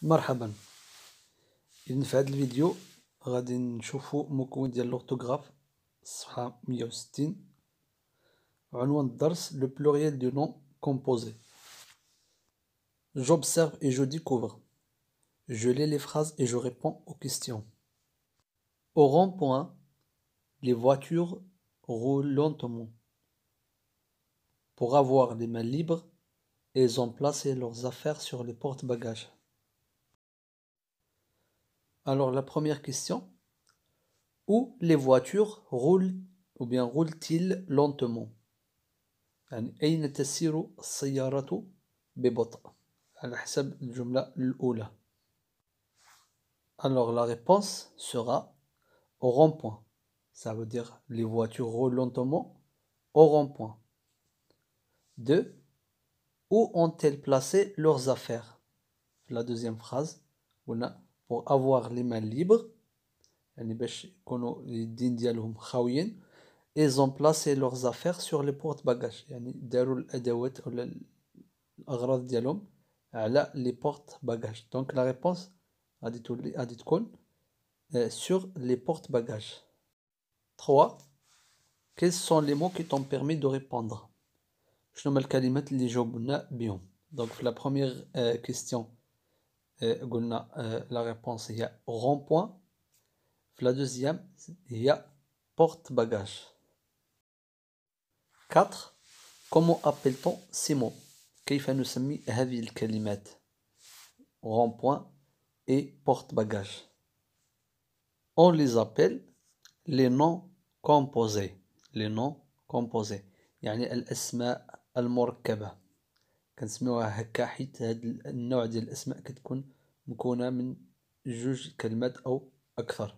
مرحبا. إذن في هذا الفيديو غادي نشوفو مكون ديال l'orthographe الصفحة 160. عنوان الدرس le pluriel du nom composé. J'observe et je découvre. Je lis les phrases et je réponds aux questions. Au rond-point, les voitures roulent lentement. Pour avoir les mains libres, ils ont placé leurs affaires sur les porte-bagages. Alors la première question, où les voitures roulent ou bien roulent-ils lentement؟ يعني أين تسير السيارة ببطء على حسب الجملة الأولى. Alors la réponse sera au rond-point. Ça veut dire les voitures roulent lentement au rond-point. 2. Où ont-elles placé leurs affaires? La deuxième phrase, pour avoir les mains libres, يعني باش يكونوا اليدين ديالهم خاويين. Ils ont placé leurs affaires sur les porte-bagages. يعني داروا الأدوات ولا الأغراض ديالهم على les porte-bagages. Donc la réponse غادي تكون sur les porte-bagages. 3. Quels sont les mots qui t'ont permis de répondre? شنو هما الكلمات اللي جاوبنا بهم؟ Donc في la première question قلنا la réponse هي rond-point. في la deuxième هي porte-bagages. 4. Comment appelle-t-on ces mots? كيف نسمي هذه الكلمات؟ rond-point et porte-bagages. On les appelle les noms composés. Les noms composés يعني الأسماء المركبة. كنسميوها هكا حيت هاد النوع ديال الأسماء كتكون مكونة من جوج كلمات أو أكثر.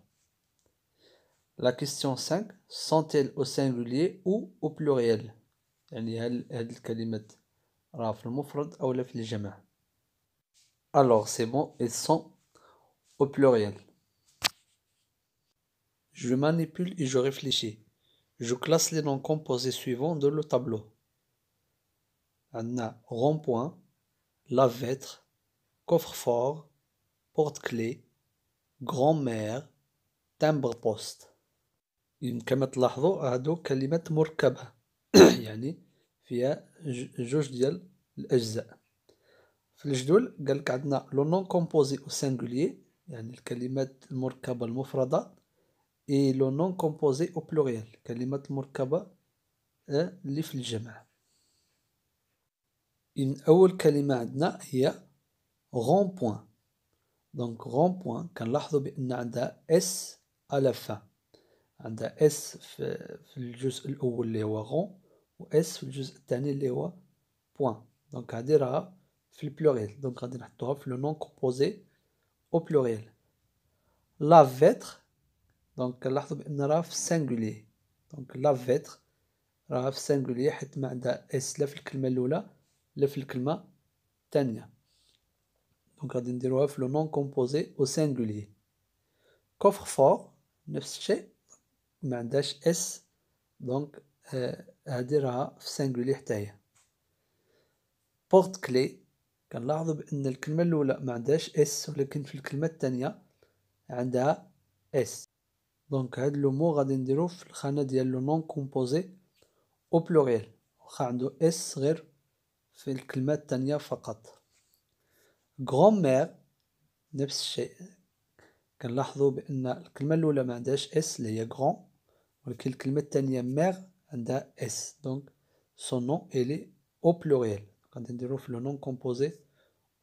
La question 5. Sont-elles au singulier ou au pluriel؟ يعني هل هاد الكلمات راه في المفرد أو لا في الجمع؟ Alors c'est bon, ils sont au pluriel. Je manipule et je réfléchis. Je classe les noms composés suivants dans le tableau. عندنا rond-point, lave-vêtres, coffre-fort, porte-clés, grand-mère, timbre-poste. كما تلاحظوا هادو كلمات مركبة يعني فيها جوج ديال الأجزاء. في الجدول قالك عندنا لو نون كومبوزي او سينغوليي يعني الكلمات المركبة المفردة et le nom composé au pluriel كلمات مركبة اللي في الجمع. أول كلمة عندنا هي rond point. donc rond point كنلاحظوا بأن عندها اس على fin. عندها اس في الجزء الأول اللي هو rond و اس في الجزء الثاني اللي هو point. donc هذه راها في البلوريال. donc غادي نحطوها في le nom composé au pluriel. lave-vêtres donc كنلاحظوا بأن راه في singulier. donc lave-vêtres راها في singulier حيت ما عندها اس لا في الكلمة الأولى لا في الكلمة الثانية. donc غادي نديروها في لو نون كومبوزي او singulier. coffre-fort نفس الشيء ما عندهاش اس donc هادي راها في singulier حتى هي. porte-clés كنلاحظوا بأن الكلمة الأولى ما عندهاش اس ولكن في الكلمة الثانية عندها اس. donc هاد لو مو غادي نديروه في الخانة ديال لو نون كومبوزي او بلوريال واخا عندو اس غير في الكلمة الثانية فقط. grand-mère نفس الشيء كنلاحظوا بأن الكلمة الأولى ما عندهاش اس اللي هي grand ولكن الكلمة الثانية mère عندها اس. donc son nom elle est au pluriel غادي نديروه في لو نون كومبوزي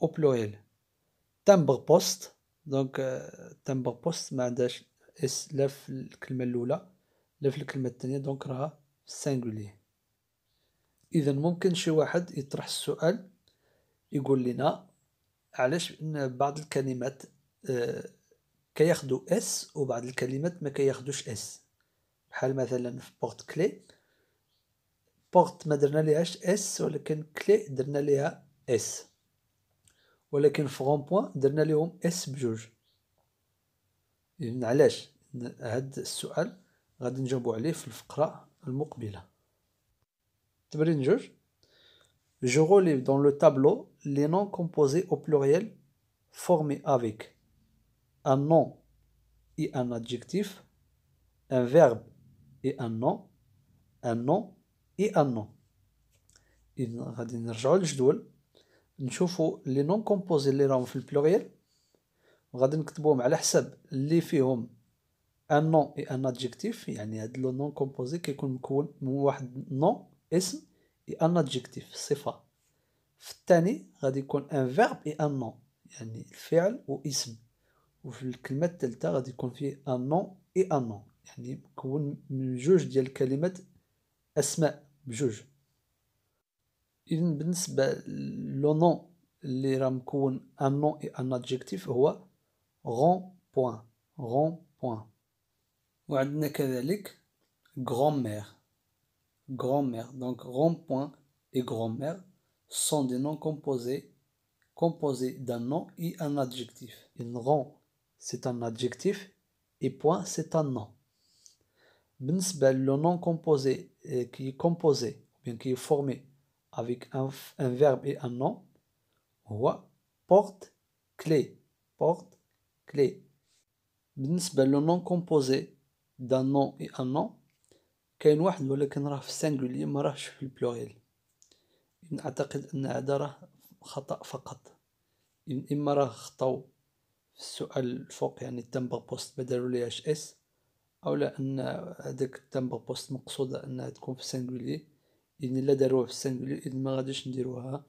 au pluriel. timbre poste donc timbre poste ما عندهاش اس لا في الكلمة الأولى لا في الكلمة الثانية donc راها singulier. إذا ممكن شي واحد يطرح السؤال يقول لنا علاش بأن بعض الكلمات كياخدو اس وبعض الكلمات ما كياخدوش اس. بحال مثلا في بورت كلي بورت ما درنا ليهاش اس ولكن كلي درنا ليها اس ولكن في غون بوان درنا ليهم اس بجوج. إذن علاش؟ هاد السؤال غادي نجاوبو عليه في الفقرة المقبلة. تمرين جوج. Je relève dans le tableau les noms composés au pluriel formé avec un nom et un adjectif, un verbe et un nom et un nom. إذن غادي نرجعو للجدول نشوفو لي نون كومبوزي اللي راهم في البلوريال وغادي نكتبوهم على حسب اللي فيهم ان نون اي ان ادجيكتيف، يعني هاد لو نون كومبوزي كيكون مكون من واحد نون اسم اي ان ادجيكتيف صفة. في الثاني غادي يكون ان فيرب اي ان نون، يعني الفعل واسم. وفي الكلمة الثالثة غادي يكون فيه ان نون اي ان نون، يعني مكون من جوج ديال الكلمات اسماء بجوج. إذن بالنسبة لو نون اللي راه مكون ان نون اي ان ادجيكتيف هو غون بوان، غون بوان. وعندنا كذلك grand-mère, grand-mère. Donc rond-point et grand-mère sont des noms composés d'un nom et un adjectif. Une rond, c'est un adjectif et point, c'est un nom. بالنسبة le nom composé qui est composé ou bien qui est formé avec un verbe et un nom هو porte-clé, porte-clé. بالنسبة le nom composé d'un nom et un nom كاين واحد ولكن راه في السانجولي ما راهش في البلوريال. نعتقد ان هذا راه خطأ فقط، اما راه خطاو في السؤال الفوق يعني التمبر بوست بدلوا ليهاش اس، او لا ان هذاك التمبر بوست مقصودة انها تكون في السانجولي. إذن الا داروها في السانجولي إذن ما غاديش نديروها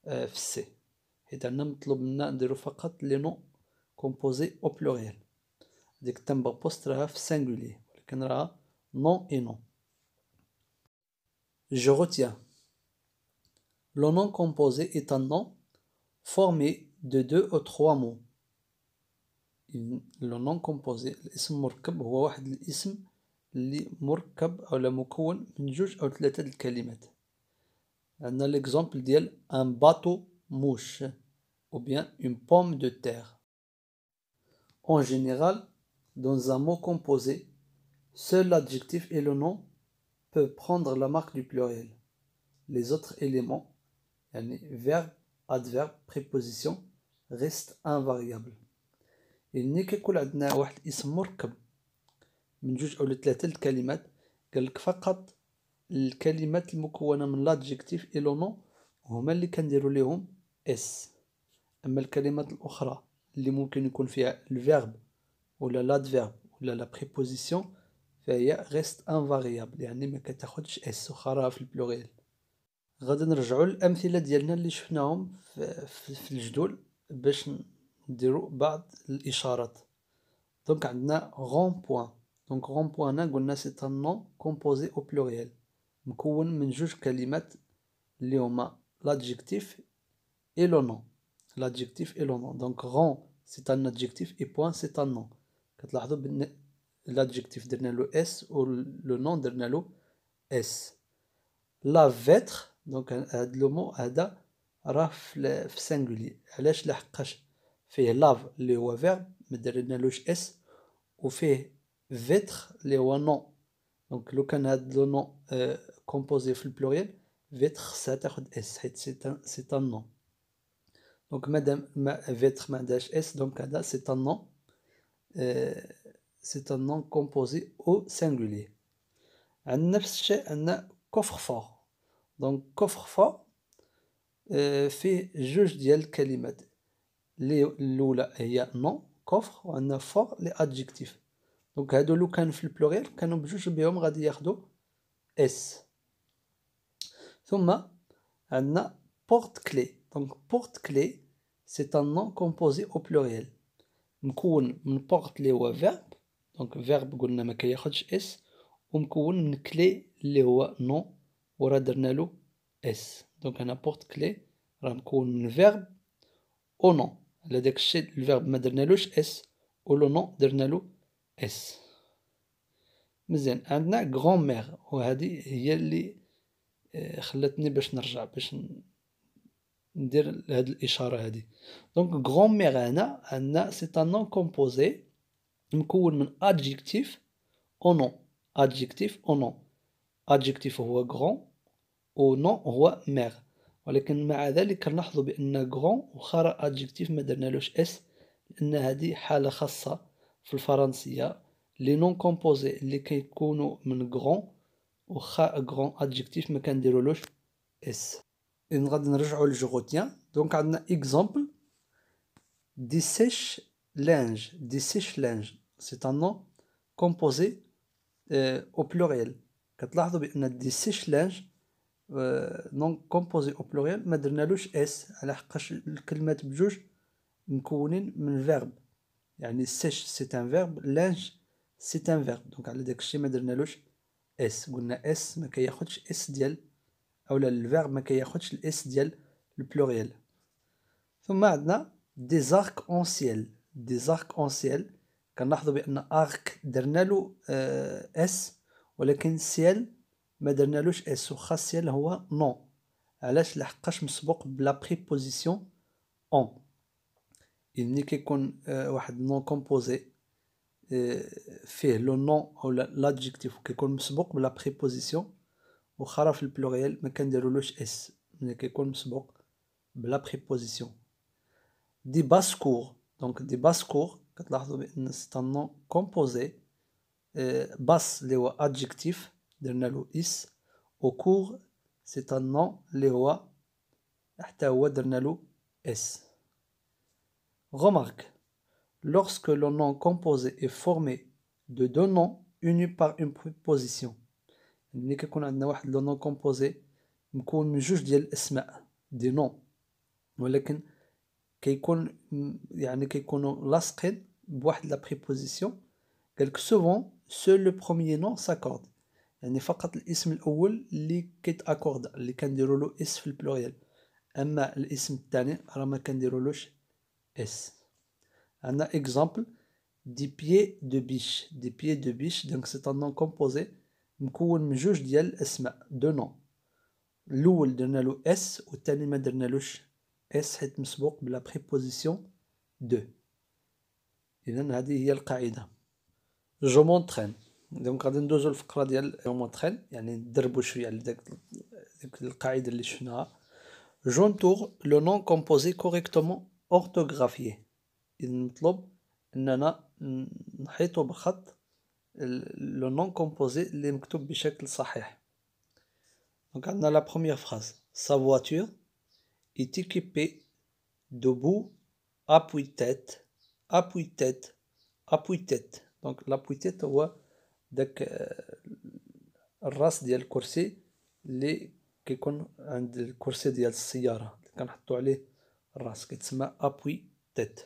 في السي، حيت عندنا مطلوب منا نديرو فقط لي نون كومبوزي او بلوريال. ديك التمبر بوست راها في السانجولي ولكن راها non et non. Je retiens. Le nom composé est un nom formé de 2 ou 3 mots. Le nom composé الاسم مركب هو واحد الاسم اللي مركب أو مكون من 2 أو 3 الكلمات. عندنا l'exemple ديال un bateau mouche ou bien une pomme de terre. En général, dans un mot composé, seul l'adjectif et le nom peuvent prendre la marque du pluriel. Les autres éléments, yani verbe, adverbe, préposition, restent invariables. يعني كيكون عندنا واحد الاسم مركب من 2 أو 3 الكلمات، قالك فقط الكلمات المكونة من l'adjectif et le nom هما اللي كنديرو ليهم اس. أما الكلمات الأخرى اللي ممكن يكون فيها الفيرب ولا l'adverbe ولا la préposition فهي reste invariable، يعني ما كتاخدش اس وخا راها في البلوريال. غادي نرجعوا للأمثلة ديالنا اللي شفناهم في الجدول باش نديرو بعض الإشارات. دونك عندنا غون بوان. دونك غون بوان قلنا سي ان نون كومبوزي او بلوريال مكون من 2 كلمات اللي هما l'adjectif et le nom. L'adjectif et le nom. Donc rond c'est un adjectif et point c'est un nom. كتلاحظوا بان l'adjectif درنا له اس و le nom درنا له اس. لا فيتر دونك هاد لو مو هذا راه في سانجولي. علاش؟ لحقاش فيه لاف اللي هو فيرب ما درنالوش اس، وفيه فيتر اللي هو نون. دونك لو كان هاد لو نون كومبوزي في البلوريال فيتر خصها تاخد اس حيت سي ان نون. دونك مادام فيتر ما عندهاش اس دونك هذا سي ان نون، سي ان نون كومبوزي او سانجولي. عندنا نفس الشيء عندنا كوفر فور. دونك كوفر فور فيه 2 ديال الكلمات اللي الاولى هي نون كوفر وعندنا فور لي ادجيكتيف. دونك هادو لو كانوا في البلوريال كانوا بجوج بهم غادي ياخدو اس. ثم عندنا بورت كلي. دونك بورت كلي سي ان نون كومبوزي او بلوريال مكون من بورت اللي هو فيرب، دونك فيرب قلنا ما كياخدش اس، ومكون من كلي اللي هو نون وراه درنالو اس. دونك هنا بورت كلي راه مكون من فيرب او نون، على داك الشيء الفيرب ما درنالوش اس و لو نون درنالو اس. مزيان. عندنا غران مير وهذه هي اللي خلاتني باش نرجع باش ندير هاد الاشاره هذه. دونك غران مير هنا عندنا سي ان نون كومبوزي مكون من ادجيكتيف او نون. ادجيكتيف او نون. ادجيكتيف هو غران و نون هو مير. ولكن مع ذلك كنلاحظوا بأن غران واخا راه adjectif ما درنالوش اس، لأن هذه حالة خاصة في الفرنسية. لي نون كومبوزي اللي كيكونوا من غران واخا غران adjectif ما كنديرولوش اس. إذن غادي نرجعوا لجو غوتيان. دونك عندنا اكزامبل دي سيش لانج. دي سيش لانج سي ان نون كومبوزي au pluriel. كتلاحظوا بأن دي سيش لانج نون كومبوزي او بلوريال ما درنالوش اس، على حقاش الكلمات بجوج مكونين من فيرب. يعني سيش سي ان فيرب، لانج سي ان فيرب، دونك على داكشي ما درنالوش اس. قلنا اس ما كياخدش اس ديال، اولا الفيرب ما كياخدش الاس ديال البلوريال. ثم عندنا دي زارك اون سيل. دي زارك اون سيل كنلاحظوا بان ارك درنالو اس، ولكن سيل ما درنالوش اس، وخا سيل هو نون. علاش؟ لحقاش مسبوق بلا بريبوزيسيون اون. ملي كيكون واحد نون كومبوزي فيه لو نون او لادجيكتيف وكيكون مسبوق بلا بريبوزيسيون، وخا راه في البلوريال ما كنديرولوش اس ملي كيكون مسبوق بلا بريبوزيسيون. دي باسكور. دونك دي باسكور كتلاحظوا بان سي ان نون كومبوزي باس اللي هو ادجيكتيف درنا له اس، او كور سي ان نون اللي هو حتى هو درنا له S. Remarque, lorsque le nom composé est formé de deux noms unis par une préposition. ملي كيكون عندنا واحد لو نون كومبوزي مكون من جوج ديال الاسماء دي نون، ولكن كيكون يعني كيكونوا لاصقين بواحد لا بريبوزيسيون. قالك سوفون سول لو بروميير نون ساكورد، يعني فقط الاسم الاول اللي كيتاكورد اللي كنديروا له اس في البلوريال، اما الاسم الثاني راه ما كنديرولوش اس. عندنا اكزامبل دي بيي دو بيش. دي بيي دو بيش دونك سي ان نون كومبوزي مكون من جوج ديال الاسماء دو نون. الاول درنا له اس والثاني ما درنالوش اس حيت مسبوق بلا بريبوزيسيون دو. اذا هذه هي القاعده. جو مونطرين. دونك غادي ندوزو الفقره ديال جو مونطرين، يعني ندربو شويه على ديك القاعده اللي شفناها. J'entoure le nom composé correctement orthographié. إذا مطلوب أننا نحيطو بخط لو نون كومبوزي اللي مكتوب بشكل صحيح. دونك عندنا لا بروميير فراز. Sa voiture est équipée de bout appuie-tête, appuie-tête, appuie-tête. دونك l'appuie-tête هو داك الراس ديال الكرسي اللي كيكون عند الكرسي ديال السيارة اللي كنحطو عليه الراس، كيتسمى ابوي تيت.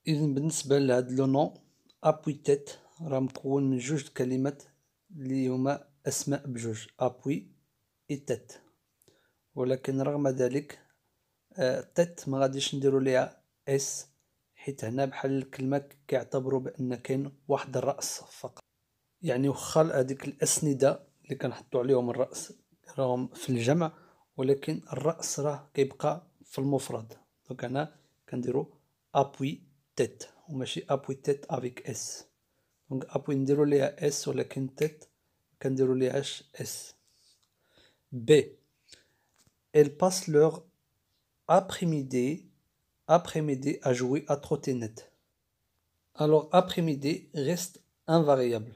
اذا بالنسبة لهاد لو نون ابوي تيت راه مكون من جوج كلمات اللي هما اسماء بجوج، ابوي اي تيت، ولكن رغم ذلك تيت ما غاديش نديرو ليها اس، حيت هنا بحال الكلمة كيعتبروا بان كاين واحد الرأس فقط. يعني وخا هذيك الأسندة اللي كنحطو عليهم الرأس راهم في الجمع، ولكن الرأس راه كيبقى في المفرد. دونك هنا كنديرو ابوي تيت وماشي ابوي تيت افيك اس. دونك ابوي نديرو ليها اس، ولكن تيت كنديرو ليهاش اس. بي elles passent leur après-midi à jouer à trottinette. Alors après-midi reste invariable.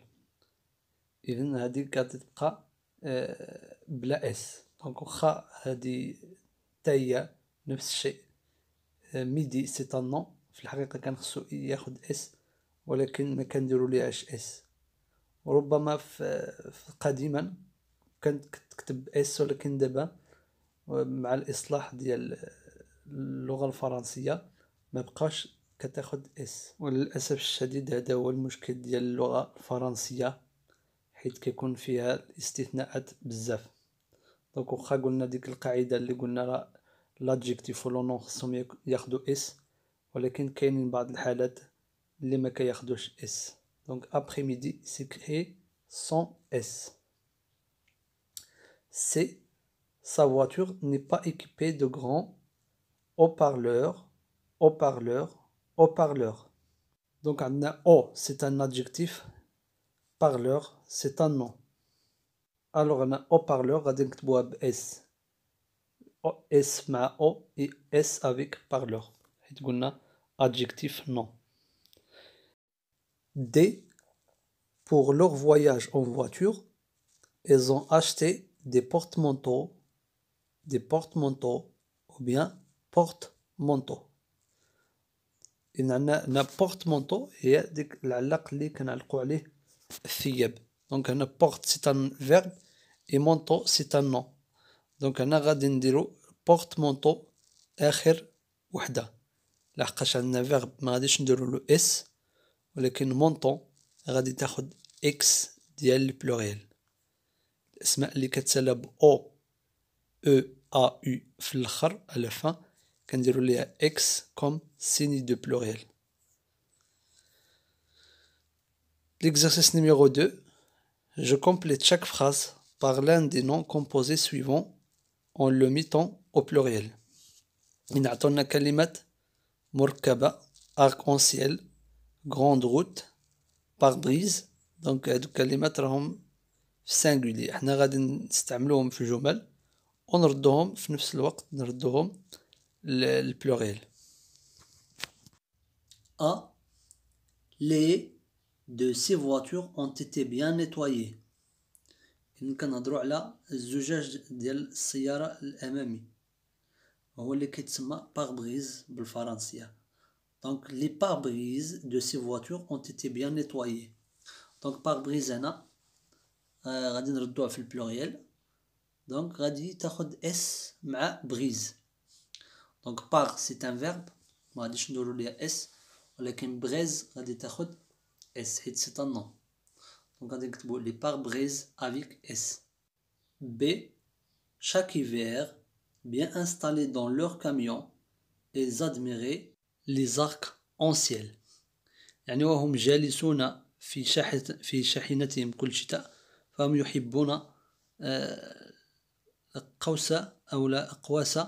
إذن هادي غادي تبقى بلا اس. دونك واخا هادي تا هي نفس الشيء، ميدي سي ان نون في الحقيقة كان خصو ياخد اس، ولكن ما كنديرو ليهاش اس. وربما في قديما كانت كتكتب اس، ولكن دابا مع الإصلاح ديال اللغة الفرنسية ما بقاش كتاخد اس. وللأسف الشديد هذا هو المشكل ديال اللغة الفرنسية، حيت كيكون فيها الاستثناءات بزاف. دونك واخا قلنا ديك القاعدة اللي قلنا راه لادجيكتيف و لو نون خصهم ياخدو اس، ولكن كاينين بعض الحالات اللي ما كياخدوش اس. دونك après-midi s'écrit sans S. C. Sa voiture n'est pas équipée de grands haut-parleurs, haut-parleurs, haut-parleurs. Donc عندنا O c'est un adjectif, parleur c'est un nom. Alors on a haut-parleur غادي نكتبوها ب S. S مع O et S avec parleur. حيت قلنا adjectif non. D. Pour leur voyage en voiture, ils ont acheté des porte-manteaux ou bien porte-manteaux. إن عندنا porte-manteau هي ديك العلاق اللي كنعلقو عليه الثياب. دونك هنا porte c'est un verbe et manteau c'est un nom. دونك هنا غادي نديرو porte-manteau آخر وحدة، لحقاش عندنا verbe ما غاديش نديرولو اس، ولكن manteau غادي تاخد اكس ديال البلوريال. الاسماء اللي كتسالى ب او او ا يو في الاخر على فان كنديرو ليها اكس كوم سيني دو بلوريال. L'exercice numéro 2, je complète chaque phrase par l'un des noms composés suivants en le mettant au pluriel. إن عطونا كلمات مركبة arc-en-ciel, grande route, pare-brise. دونك هادو كلمات راهم في singulier، حنا غادي نستعملوهم في جمل ونردوهم في نفس الوقت نردوهم للبلوريال. A. Les de ces voitures ont été bien nettoyées. إن كنهضرو على الزجاج ديال السيارة الأمامي هو اللي كيتسمى pare-brise بالفرنسية. دونك les pare-brises de ces voitures ont été bien nettoyées. دونك pare-brise هنا غادي نردوها في البلوريال. دونك غادي تاخد اس مع بريز. دونك par c'est un verbe ما غاديش نديرو ليها اس، ولكن بريز غادي تاخد اس حيت c'est un nom. دونك غادي نكتبو les pare-brises avec S. B. Chaque hiver, bien installés dans leur camion, ils admiraient les arcs-en-ciel. يعني وهم جالسون في شاحنتهم كل شتاء فهم يحبون قوس أو لا أقواس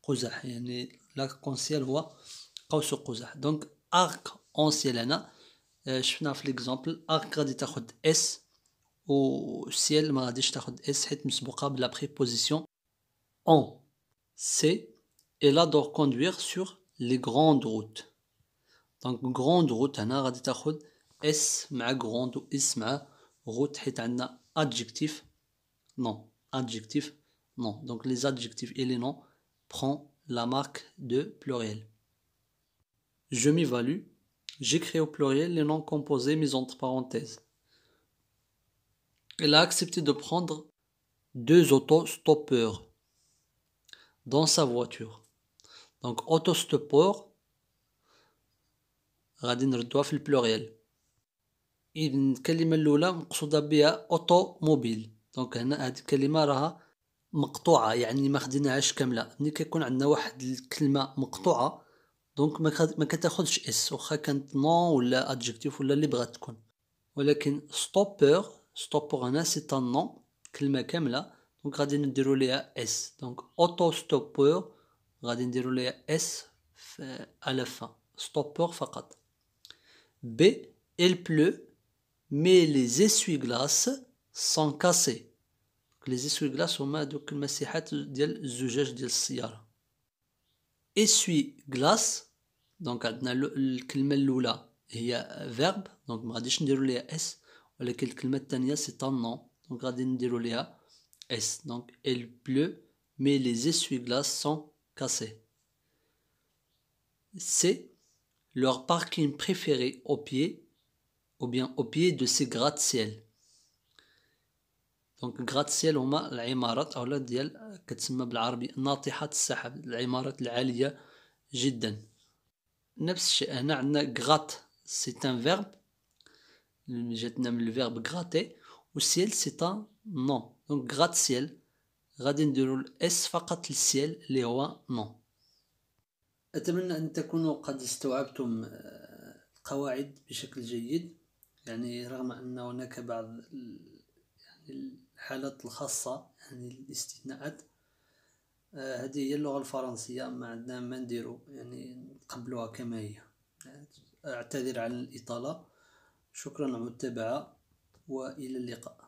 قزح. يعني l'arc-en-ciel هو قوس قزح. دونك arc-en-ciel هنا شفنا في l'exemple arc غادي تاخد اس و ciel ما غاديش تاخد اس حيت مسبوقة بلا préposition en. C. Elle adore conduire sur les grandes routes. دونك grande route هنا غادي تاخد اس مع grande و اس مع route حيت عندنا adjectif non. Adjectif non. Donc les adjectifs et les noms prend la marque de pluriel. Je m'évalue. J'écris au pluriel les noms composés mis entre parenthèses. Elle a accepté de prendre 2 autostoppeurs dans sa voiture. Donc autostoppeur غادي نردوها في البلوريال. إذن الكلمة الأولى مقصودة بها أوتوموبيل. دونك هنا هاد الكلمة راها مقطوعة يعني ما خديناهاش كاملة. ملي كيكون عندنا واحد الكلمة مقطوعة دونك ما كتاخدش اس واخا كانت نون ولا ادجكتيف ولا اللي بغات تكون، ولكن ستوبور هنا سي ان نون كلمة كاملة دونك غادي نديرو ليها اس. دونك اوتو ستوبور غادي نديرو ليها اس على فان ستوبور فقط. B. Il pleut mais les essuie-glaces sont cassés. les essuie-glaces هما دوك المسيحات ديال الزجاج ديال السيارة. essuie-glace دونك عندنا الكلمة الأولى هي verbe دونك ما غاديش نديرو ليها اس، ولكن الكلمة الثانية سي ان نون دونك غادي نديرو ليها اس. دونك il pleut mais les essuie-glaces sont cassés. C. Leur parking préféré au pied ou bien au pied de ces gratte-ciel. دونك gratte-ciel هما العمارات أولا ديال كتسمى بالعربي ناطحات السحاب، العمارات العالية جدا. نفس الشيء هنا عندنا gratte سي ان فيرب اللي جاتنا من الفيرب gratter و ciel سي ان نون. دونك gratte-ciel غادي نديرو الاس فقط للسيل اللي هو نون. أتمنى أن تكونوا قد استوعبتم القواعد بشكل جيد، يعني رغم أن هناك بعض الحالات الخاصة يعني الاستثناءات. هذه هي اللغة الفرنسية ما عندنا ما نديرو يعني نقبلوها كما هي. أعتذر عن الإطالة. شكرا على المتابعة وإلى اللقاء.